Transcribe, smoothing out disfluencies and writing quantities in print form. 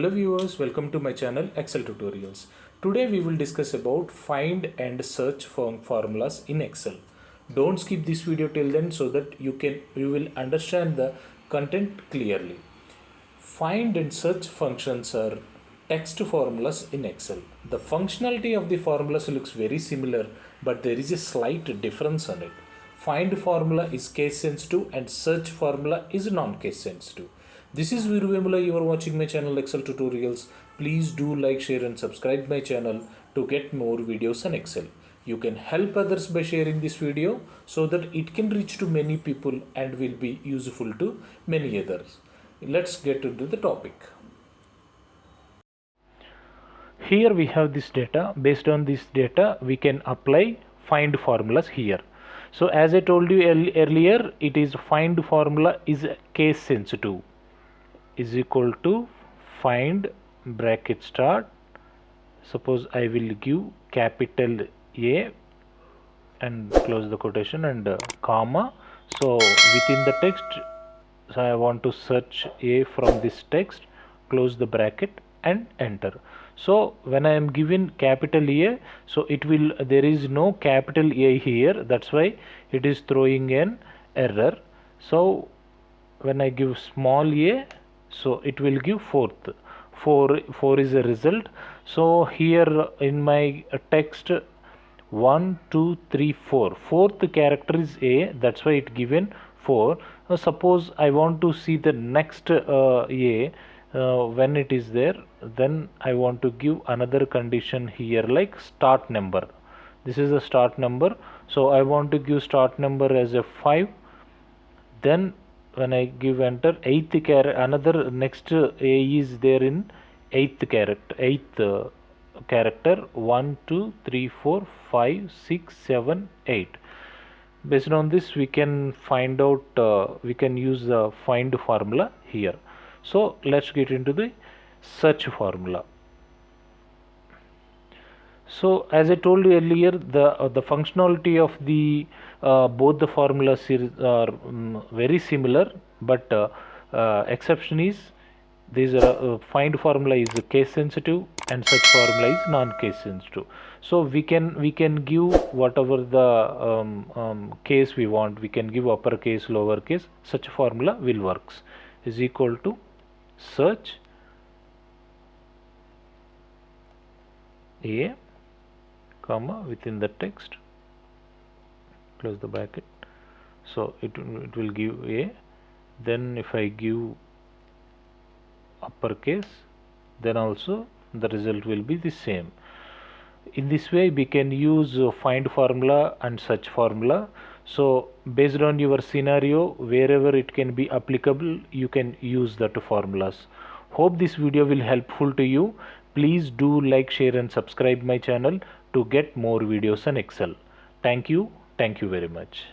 Hello viewers, welcome to my channel Excel Tutorials. Today we will discuss about find and search formulas in Excel. Don't skip this video till then so that you will understand the content clearly. Find and search functions are text formulas in Excel. The functionality of the formulas looks very similar, but there is a slight difference on it. Find formula is case sensitive and search formula is non-case sensitive. This is Viruvemula. You are watching my channel Excel Tutorials. Please do like, share and subscribe my channel to get more videos on Excel. You can help others by sharing this video so that it can reach to many people and will be useful to many others. Let's get into the topic. Here we have this data. Based on this data, we can apply find formulas here. So as I told you earlier, it is find formula is case sensitive. Is equal to find bracket start. Suppose I will give capital A and close the quotation and comma. So within the text, so I want to search A from this text, close the bracket and enter. So when I am given capital A, so it will, there is no capital A here, that's why it is throwing an error. So when I give small a, so it will give fourth. 4 is a result. So here in my text 1 2 3 4, fourth character is A, that's why it given 4. Now suppose I want to see the next A when it is there, then I want to give another condition here like start number. This is a start number, so I want to give start number as a 5. Then when I give enter, eighth character, another next A is there in eighth character 1 2 3 4 5 6 7 8. Based on this we can find out, we can use the find formula here. So let's get into the search formula. So as I told you earlier, the functionality of the both the formulas are very similar, but exception is these are find formula is case sensitive and search formula is non-case sensitive. So we can give whatever the case we want. We can give uppercase, lowercase. Such formula will works. Is equal to search A, comma within the text, close the bracket. So it will give A. Then if I give uppercase, then also the result will be the same. In this way we can use find formula and search formula. So based on your scenario, wherever it can be applicable, you can use that formulas. Hope this video will helpful to you. Please do like, share and subscribe my channel to get more videos on Excel. Thank you very much.